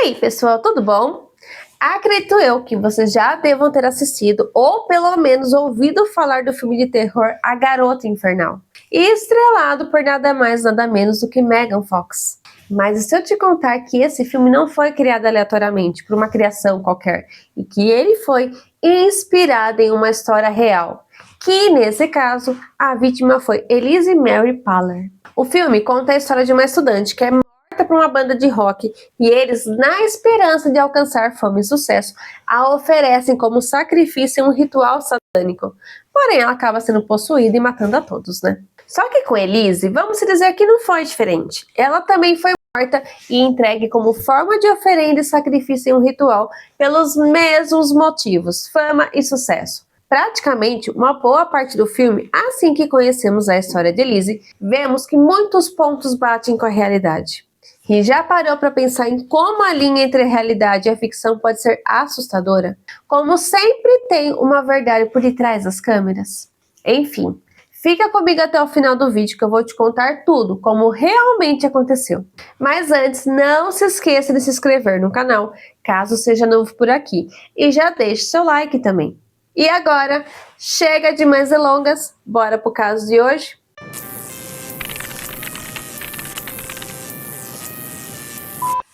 aí, pessoal, tudo bom? Acredito eu que vocês já devam ter assistido ou pelo menos ouvido falar do filme de terror A Garota Infernal, estrelado por nada mais nada menos do que Megan Fox. Mas e se eu te contar que esse filme não foi criado aleatoriamente por uma criação qualquer e que ele foi inspirado em uma história real, que nesse caso a vítima foi Elise Mary Paller. O filme conta a história de uma estudante que é para uma banda de rock e eles, na esperança de alcançar fama e sucesso, a oferecem como sacrifício em um ritual satânico. Porém, ela acaba sendo possuída e matando a todos, né? Só que com Elise, vamos dizer que não foi diferente. Ela também foi morta e entregue como forma de oferenda e sacrifício em um ritual pelos mesmos motivos, fama e sucesso. Praticamente uma boa parte do filme, assim que conhecemos a história de Elise, vemos que muitos pontos batem com a realidade. E já parou para pensar em como a linha entre a realidade e a ficção pode ser assustadora? Como sempre tem uma verdade por detrás das câmeras? Enfim, fica comigo até o final do vídeo que eu vou te contar tudo, como realmente aconteceu. Mas antes, não se esqueça de se inscrever no canal, caso seja novo por aqui. E já deixe seu like também. E agora, chega de mais delongas, bora pro caso de hoje?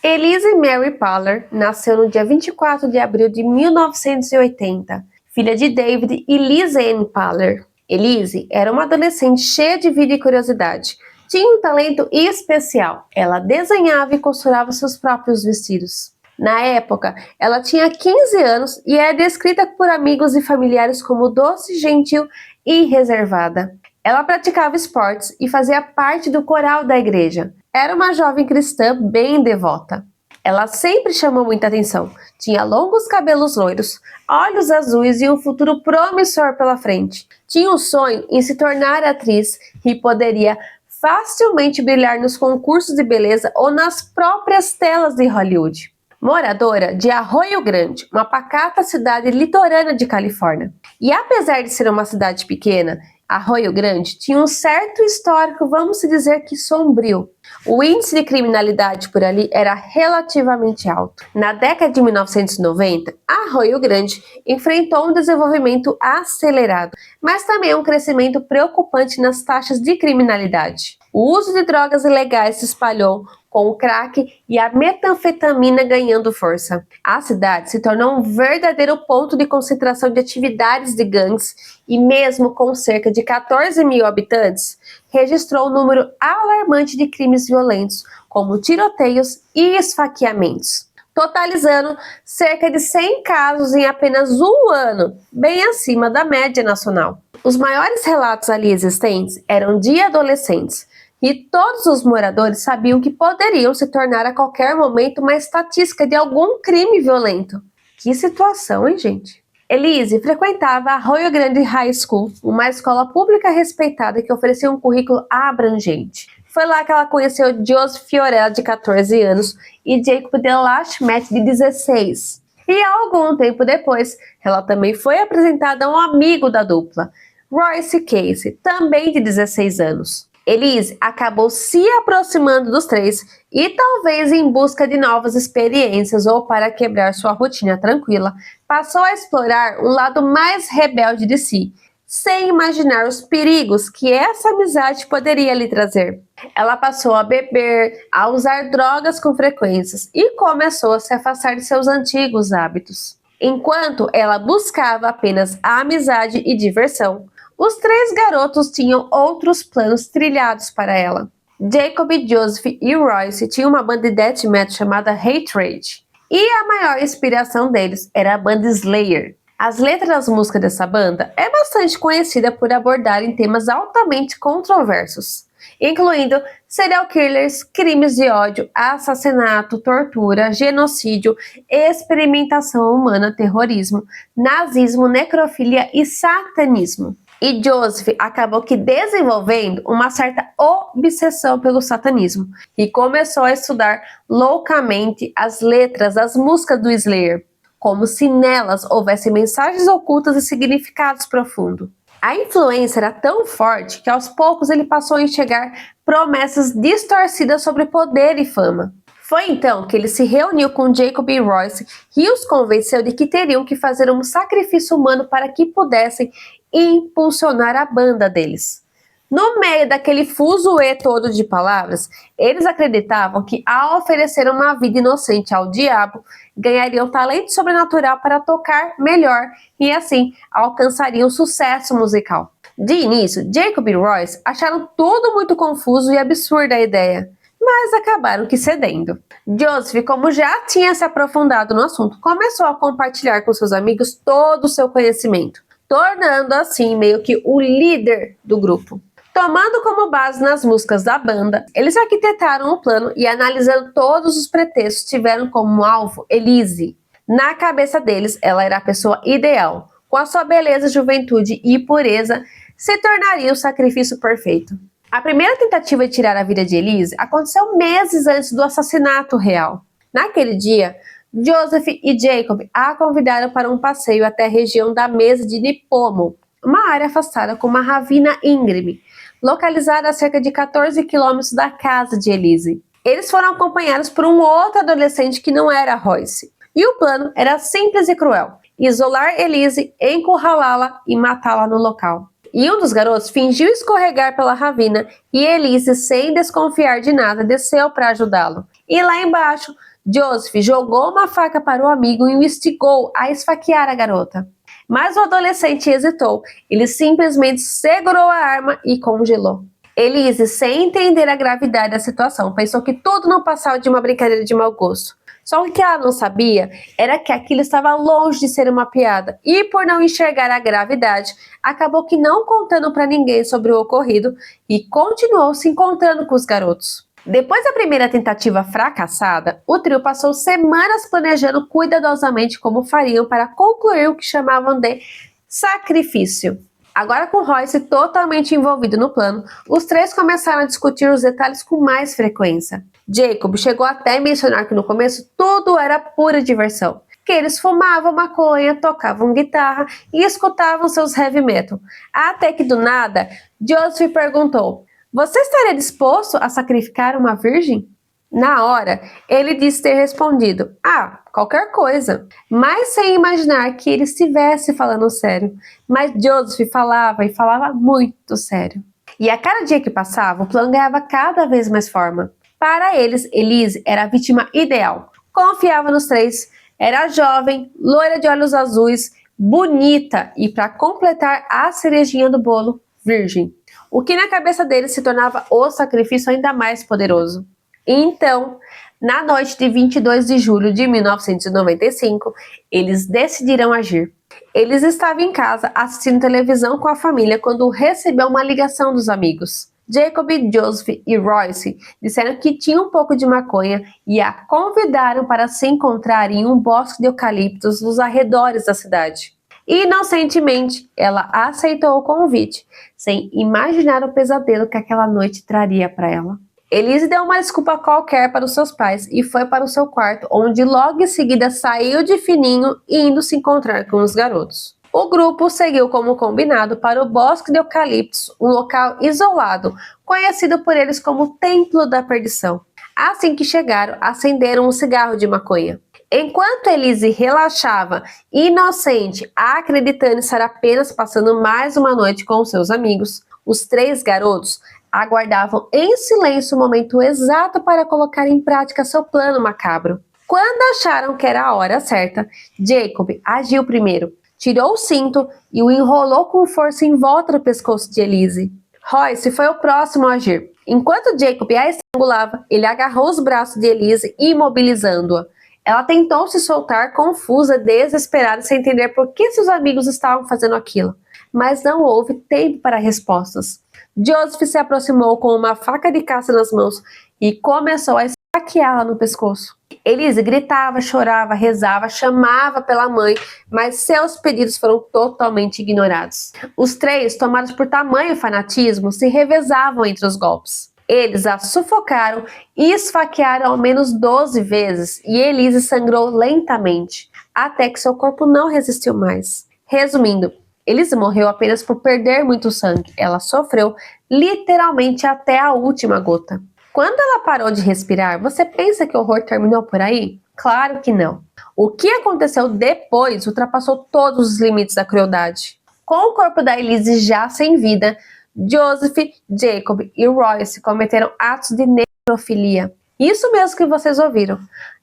Elise Mary Paller nasceu no dia 24 de abril de 1980, filha de David e Liz Ann Paller. Elise era uma adolescente cheia de vida e curiosidade. Tinha um talento especial. Ela desenhava e costurava seus próprios vestidos. Na época, ela tinha 15 anos e é descrita por amigos e familiares como doce, gentil e reservada. Ela praticava esportes e fazia parte do coral da igreja. Era uma jovem cristã bem devota. Ela sempre chamou muita atenção. Tinha longos cabelos loiros, olhos azuis e um futuro promissor pela frente. Tinha um sonho em se tornar atriz e poderia facilmente brilhar nos concursos de beleza ou nas próprias telas de Hollywood. Moradora de Arroio Grande, uma pacata cidade litorânea de Califórnia. E apesar de ser uma cidade pequena, Arroio Grande tinha um certo histórico, vamos dizer que sombrio. O índice de criminalidade por ali era relativamente alto. Na década de 1990, Arroio Grande enfrentou um desenvolvimento acelerado, mas também um crescimento preocupante nas taxas de criminalidade. O uso de drogas ilegais se espalhou, com o crack e a metanfetamina ganhando força. A cidade se tornou um verdadeiro ponto de concentração de atividades de gangues e mesmo com cerca de 14 mil habitantes, registrou um número alarmante de crimes violentos, como tiroteios e esfaqueamentos, totalizando cerca de 100 casos em apenas um ano, bem acima da média nacional. Os maiores relatos ali existentes eram de adolescentes, e todos os moradores sabiam que poderiam se tornar a qualquer momento uma estatística de algum crime violento. Que situação, hein, gente? Elise frequentava a Arroio Grande High School, uma escola pública respeitada que oferecia um currículo abrangente. Foi lá que ela conheceu Joseph Fiorella, de 14 anos, e Jacob DeLachette, de 16. E algum tempo depois, ela também foi apresentada a um amigo da dupla, Royce Casey, também de 16 anos. Elise acabou se aproximando dos três e talvez em busca de novas experiências ou para quebrar sua rotina tranquila, passou a explorar um lado mais rebelde de si, sem imaginar os perigos que essa amizade poderia lhe trazer. Ela passou a beber, a usar drogas com frequências e começou a se afastar de seus antigos hábitos. Enquanto ela buscava apenas a amizade e diversão, os três garotos tinham outros planos trilhados para ela. Jacob, Joseph e Royce tinham uma banda de death metal chamada Hatred. E a maior inspiração deles era a banda Slayer. As letras das músicas dessa banda é bastante conhecida por abordarem temas altamente controversos, incluindo serial killers, crimes de ódio, assassinato, tortura, genocídio, experimentação humana, terrorismo, nazismo, necrofilia e satanismo. E Joseph acabou que desenvolvendo uma certa obsessão pelo satanismo e começou a estudar loucamente as letras das músicas do Slayer, como se nelas houvesse mensagens ocultas e significados profundos. A influência era tão forte que aos poucos ele passou a enxergar promessas distorcidas sobre poder e fama. Foi então que ele se reuniu com Jacob e Royce e os convenceu de que teriam que fazer um sacrifício humano para que pudessem impulsionar a banda deles. No meio daquele fuzuê todo de palavras, eles acreditavam que, ao oferecer uma vida inocente ao diabo, ganhariam talento sobrenatural para tocar melhor e, assim, alcançariam sucesso musical. De início, Jacob e Royce acharam tudo muito confuso e absurda a ideia, mas acabaram que cedendo. Joseph, como já tinha se aprofundado no assunto, começou a compartilhar com seus amigos todo o seu conhecimento, tornando assim meio que o líder do grupo. Tomando como base nas músicas da banda, eles arquitetaram o plano e, analisando todos os pretextos, tiveram como alvo Elise. Na cabeça deles, ela era a pessoa ideal. Com a sua beleza, juventude e pureza, se tornaria o sacrifício perfeito. A primeira tentativa de tirar a vida de Elise aconteceu meses antes do assassinato real. Naquele dia, Joseph e Jacob a convidaram para um passeio até a região da mesa de Nipomo, uma área afastada com uma ravina íngreme, localizada a cerca de 14 quilômetros da casa de Elise. Eles foram acompanhados por um outro adolescente que não era Royce. E o plano era simples e cruel: isolar Elise, encurralá-la e matá-la no local. E um dos garotos fingiu escorregar pela ravina e Elise, sem desconfiar de nada, desceu para ajudá-lo. E lá embaixo, Joseph jogou uma faca para o amigo e o instigou a esfaquear a garota. Mas o adolescente hesitou. Ele simplesmente segurou a arma e congelou. Elise, sem entender a gravidade da situação, pensou que tudo não passava de uma brincadeira de mau gosto. Só que o que ela não sabia era que aquilo estava longe de ser uma piada, e por não enxergar a gravidade, acabou que não contando para ninguém sobre o ocorrido e continuou se encontrando com os garotos. Depois da primeira tentativa fracassada, o trio passou semanas planejando cuidadosamente como fariam para concluir o que chamavam de sacrifício. Agora, com Royce totalmente envolvido no plano, os três começaram a discutir os detalhes com mais frequência. Jacob chegou até a mencionar que no começo tudo era pura diversão, que eles fumavam maconha, tocavam guitarra e escutavam seus heavy metal. Até que do nada, Joseph perguntou: "Você estaria disposto a sacrificar uma virgem?" Na hora, ele disse ter respondido: "Ah, qualquer coisa", mas sem imaginar que ele estivesse falando sério. Mas Joseph falava e falava muito sério. E a cada dia que passava, o plano ganhava cada vez mais forma. Para eles, Elise era a vítima ideal. Confiava nos três, era jovem, loira de olhos azuis, bonita e, para completar a cerejinha do bolo, virgem. O que na cabeça deles se tornava o sacrifício ainda mais poderoso. Então, na noite de 22 de julho de 1995, eles decidiram agir. Eles estavam em casa assistindo televisão com a família quando recebeu uma ligação dos amigos. Jacob, Joseph e Royce disseram que tinham um pouco de maconha e a convidaram para se encontrar em um bosque de eucaliptos nos arredores da cidade. Inocentemente, ela aceitou o convite, sem imaginar o pesadelo que aquela noite traria para ela. Elise deu uma desculpa qualquer para os seus pais e foi para o seu quarto, onde logo em seguida saiu de fininho indo se encontrar com os garotos. O grupo seguiu como combinado para o Bosque de Eucaliptos, um local isolado, conhecido por eles como Templo da Perdição. Assim que chegaram, acenderam um cigarro de maconha. Enquanto Elise relaxava, inocente, acreditando estar apenas passando mais uma noite com seus amigos, os três garotos aguardavam em silêncio o momento exato para colocar em prática seu plano macabro. Quando acharam que era a hora certa, Jacob agiu primeiro. Tirou o cinto e o enrolou com força em volta do pescoço de Elise. Royce foi o próximo a agir. Enquanto Jacob a estrangulava, ele agarrou os braços de Elise, imobilizando-a. Ela tentou se soltar, confusa, desesperada, sem entender por que seus amigos estavam fazendo aquilo. Mas não houve tempo para respostas. Joseph se aproximou com uma faca de caça nas mãos e começou a esfaqueá-la no pescoço. Elise gritava, chorava, rezava, chamava pela mãe, mas seus pedidos foram totalmente ignorados. Os três, tomados por tamanho fanatismo, se revezavam entre os golpes. Eles a sufocaram e esfaquearam ao menos 12 vezes, e Elise sangrou lentamente, até que seu corpo não resistiu mais. Resumindo, Elise morreu apenas por perder muito sangue. Ela sofreu literalmente até a última gota. Quando ela parou de respirar, você pensa que o horror terminou por aí? Claro que não. O que aconteceu depois ultrapassou todos os limites da crueldade. Com o corpo da Elise já sem vida, Joseph, Jacob e Royce cometeram atos de necrofilia. Isso mesmo que vocês ouviram.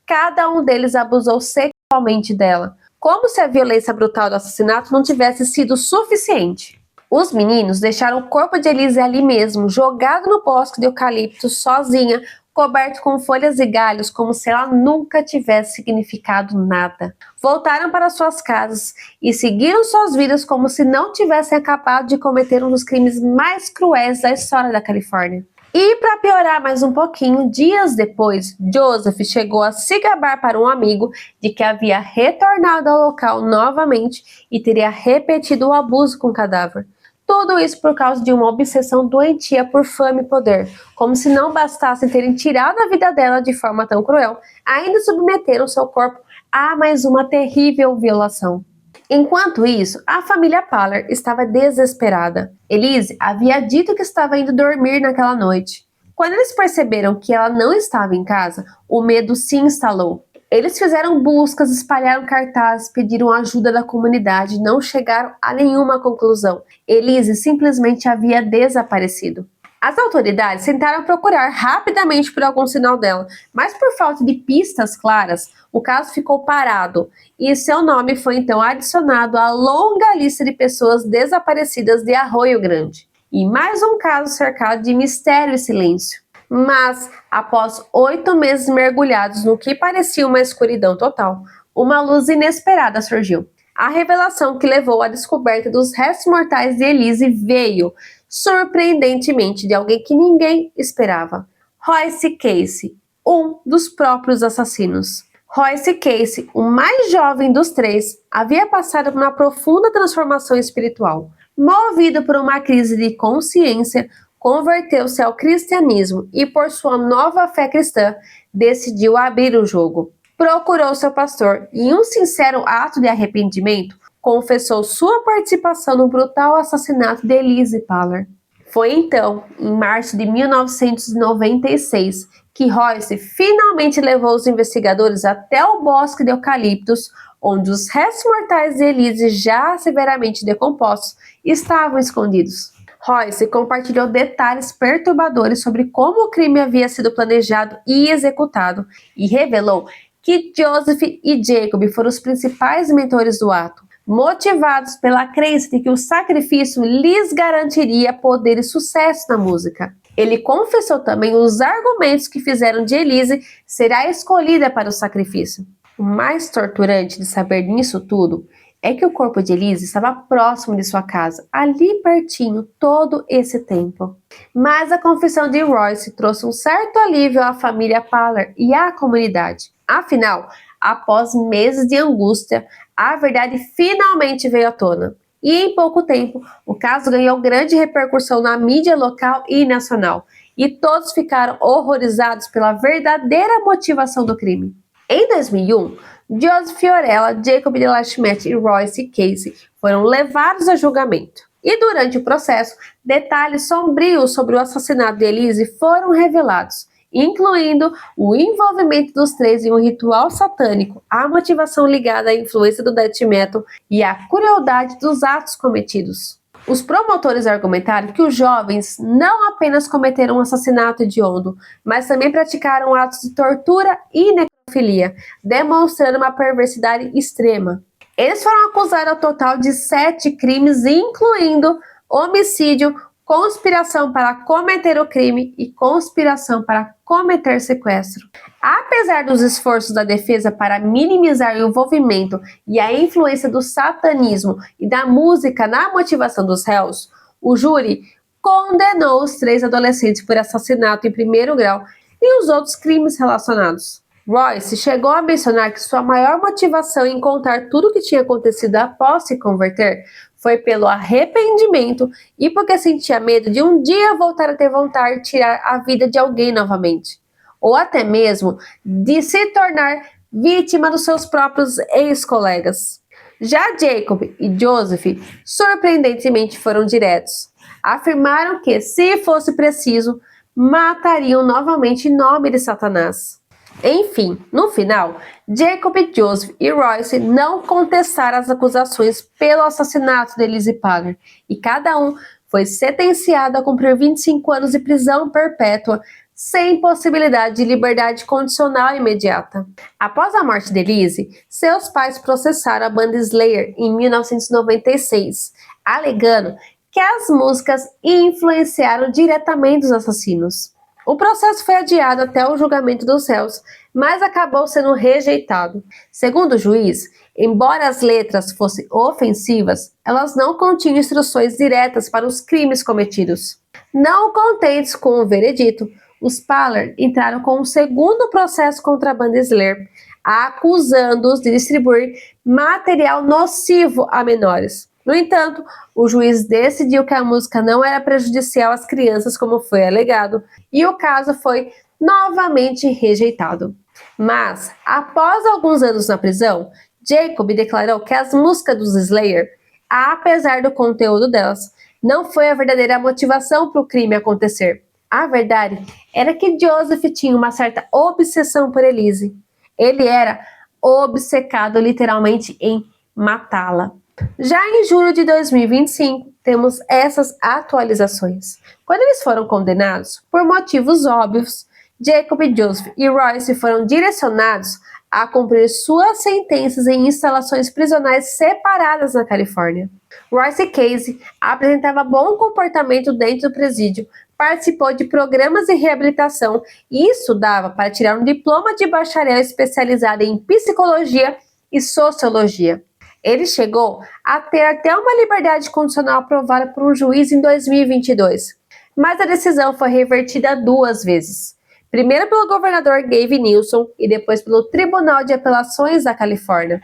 Cada um deles abusou sexualmente dela, como se a violência brutal do assassinato não tivesse sido suficiente. Os meninos deixaram o corpo de Elise ali mesmo, jogado no bosque de eucalipto, sozinha, coberto com folhas e galhos, como se ela nunca tivesse significado nada. Voltaram para suas casas e seguiram suas vidas como se não tivessem acabado de cometer um dos crimes mais cruéis da história da Califórnia. E para piorar mais um pouquinho, dias depois, Joseph chegou a se gabar para um amigo de que havia retornado ao local novamente e teria repetido o abuso com o cadáver. Tudo isso por causa de uma obsessão doentia por fama e poder. Como se não bastasse terem tirado a vida dela de forma tão cruel, ainda submeteram seu corpo a mais uma terrível violação. Enquanto isso, a família Paller estava desesperada. Elise havia dito que estava indo dormir naquela noite. Quando eles perceberam que ela não estava em casa, o medo se instalou. Eles fizeram buscas, espalharam cartazes, pediram ajuda da comunidade e não chegaram a nenhuma conclusão. Elise simplesmente havia desaparecido. As autoridades tentaram procurar rapidamente por algum sinal dela, mas por falta de pistas claras, o caso ficou parado e seu nome foi então adicionado à longa lista de pessoas desaparecidas de Arroio Grande. E mais um caso cercado de mistério e silêncio. Mas, após 8 meses mergulhados no que parecia uma escuridão total, uma luz inesperada surgiu. A revelação que levou à descoberta dos restos mortais de Elise veio, surpreendentemente, de alguém que ninguém esperava. Royce Casey, um dos próprios assassinos. Royce Casey, o mais jovem dos três, havia passado por uma profunda transformação espiritual. Movido por uma crise de consciência, converteu-se ao cristianismo e, por sua nova fé cristã, decidiu abrir o jogo. Procurou seu pastor e, em um sincero ato de arrependimento, confessou sua participação no brutal assassinato de Elise Paller. Foi então, em março de 1996, que Royce finalmente levou os investigadores até o bosque de eucaliptos, onde os restos mortais de Elise, já severamente decompostos, estavam escondidos. Royce compartilhou detalhes perturbadores sobre como o crime havia sido planejado e executado e revelou que Joseph e Jacob foram os principais mentores do ato, motivados pela crença de que o sacrifício lhes garantiria poder e sucesso na música. Ele confessou também os argumentos que fizeram de Elise ser a escolhida para o sacrifício. O mais torturante de saber nisso tudo é que o corpo de Elise estava próximo de sua casa, ali pertinho, todo esse tempo. Mas a confissão de Royce trouxe um certo alívio à família Paller e à comunidade. Afinal, após meses de angústia, a verdade finalmente veio à tona. E em pouco tempo, o caso ganhou grande repercussão na mídia local e nacional. E todos ficaram horrorizados pela verdadeira motivação do crime. Em 2001, Joseph Fiorella, Jacob de la Schmidt e Royce Casey foram levados a julgamento. E durante o processo, detalhes sombrios sobre o assassinato de Elise foram revelados, incluindo o envolvimento dos três em um ritual satânico, a motivação ligada à influência do death metal e a crueldade dos atos cometidos. Os promotores argumentaram que os jovens não apenas cometeram um assassinato hediondo, mas também praticaram atos de tortura e necrofilia, demonstrando uma perversidade extrema. Eles foram acusados ao total de 7 crimes, incluindo homicídio, conspiração para cometer o crime e conspiração para cometer sequestro. Apesar dos esforços da defesa para minimizar o envolvimento e a influência do satanismo e da música na motivação dos réus, o júri condenou os 3 adolescentes por assassinato em primeiro grau e os outros crimes relacionados. Royce chegou a mencionar que sua maior motivação em contar tudo o que tinha acontecido após se converter foi pelo arrependimento e porque sentia medo de um dia voltar a ter vontade de tirar a vida de alguém novamente, ou até mesmo de se tornar vítima dos seus próprios ex-colegas. Já Jacob e Joseph, surpreendentemente, foram diretos. Afirmaram que, se fosse preciso, matariam novamente em nome de Satanás. Enfim, no final, Jacob, Joseph e Royce não contestaram as acusações pelo assassinato de Elise Paller e cada um foi sentenciado a cumprir 25 anos de prisão perpétua sem possibilidade de liberdade condicional imediata. Após a morte de Elise, seus pais processaram a banda Slayer em 1996, alegando que as músicas influenciaram diretamente os assassinos. O processo foi adiado até o julgamento dos réus, mas acabou sendo rejeitado. Segundo o juiz, embora as letras fossem ofensivas, elas não continham instruções diretas para os crimes cometidos. Não contentes com o veredito, os Paller entraram com um segundo processo contra a banda Slayer, acusando-os de distribuir material nocivo a menores. No entanto, o juiz decidiu que a música não era prejudicial às crianças, como foi alegado, e o caso foi novamente rejeitado. Mas, após alguns anos na prisão, Jacob declarou que as músicas dos Slayer, apesar do conteúdo delas, não foi a verdadeira motivação para o crime acontecer. A verdade era que Joseph tinha uma certa obsessão por Elise. Ele era obcecado literalmente em matá-la. Já em julho de 2025, temos essas atualizações. Quando eles foram condenados, por motivos óbvios, Jacob, Joseph e Royce foram direcionados a cumprir suas sentenças em instalações prisionais separadas na Califórnia. Royce Casey apresentava bom comportamento dentro do presídio, participou de programas de reabilitação e estudava para tirar um diploma de bacharel especializado em psicologia e sociologia. Ele chegou a ter até uma liberdade condicional aprovada por um juiz em 2022, mas a decisão foi revertida 2 vezes. Primeiro pelo governador Gavin Newsom e depois pelo Tribunal de Apelações da Califórnia.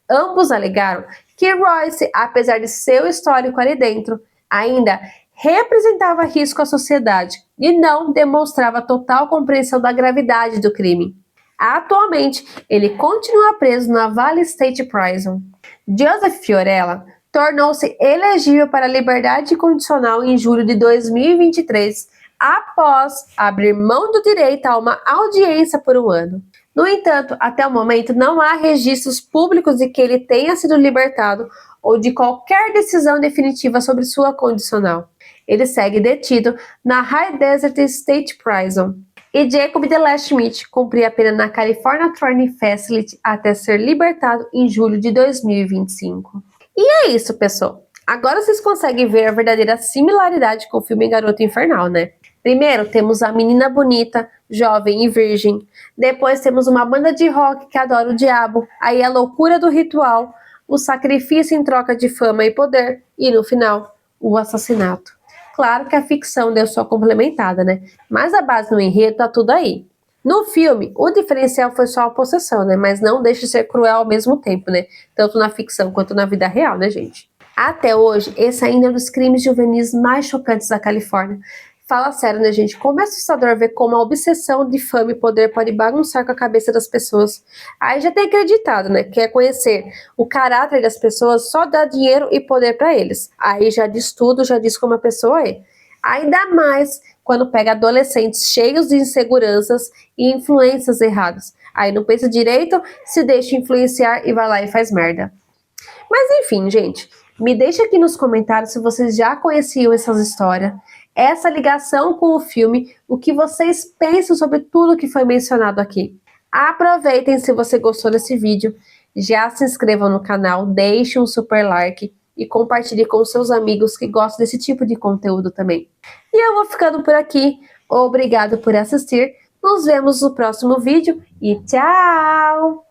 Ambos alegaram que Royce, apesar de seu histórico ali dentro, ainda representava risco à sociedade e não demonstrava total compreensão da gravidade do crime. Atualmente, ele continua preso na Valley State Prison. Joseph Fiorella tornou-se elegível para a liberdade condicional em julho de 2023, após abrir mão do direito a uma audiência por 1 ano. No entanto, até o momento não há registros públicos de que ele tenha sido libertado ou de qualquer decisão definitiva sobre sua condicional. Ele segue detido na High Desert State Prison. E Jacob DeLash-Schmidt cumpria a pena na California Training Facility até ser libertado em julho de 2025. E é isso, pessoal. Agora vocês conseguem ver a verdadeira similaridade com o filme Garota Infernal, né? Primeiro, temos a menina bonita, jovem e virgem. Depois temos uma banda de rock que adora o diabo. Aí a loucura do ritual, o sacrifício em troca de fama e poder. E no final, o assassinato. Claro que a ficção deu sua complementada, né? Mas a base no enredo tá tudo aí. No filme, o diferencial foi só a possessão, né? Mas não deixa de ser cruel ao mesmo tempo, né? Tanto na ficção quanto na vida real, né, gente? Até hoje, esse ainda é um dos crimes juvenis mais chocantes da Califórnia. Fala sério, né, gente? Como é assustador ver como a obsessão de fama e poder pode bagunçar com a cabeça das pessoas. Aí já tem acreditado, né? Quer conhecer o caráter das pessoas, só dá dinheiro e poder para eles. Aí já diz tudo, já diz como a pessoa é. Ainda mais quando pega adolescentes cheios de inseguranças e influências erradas. Aí não pensa direito, se deixa influenciar e vai lá e faz merda. Mas enfim, gente, me deixa aqui nos comentários se vocês já conheciam essas histórias, essa ligação com o filme, o que vocês pensam sobre tudo que foi mencionado aqui. Aproveitem se você gostou desse vídeo, já se inscrevam no canal, deixe um super like e compartilhe com seus amigos que gostam desse tipo de conteúdo também. E eu vou ficando por aqui, obrigado por assistir, nos vemos no próximo vídeo e tchau!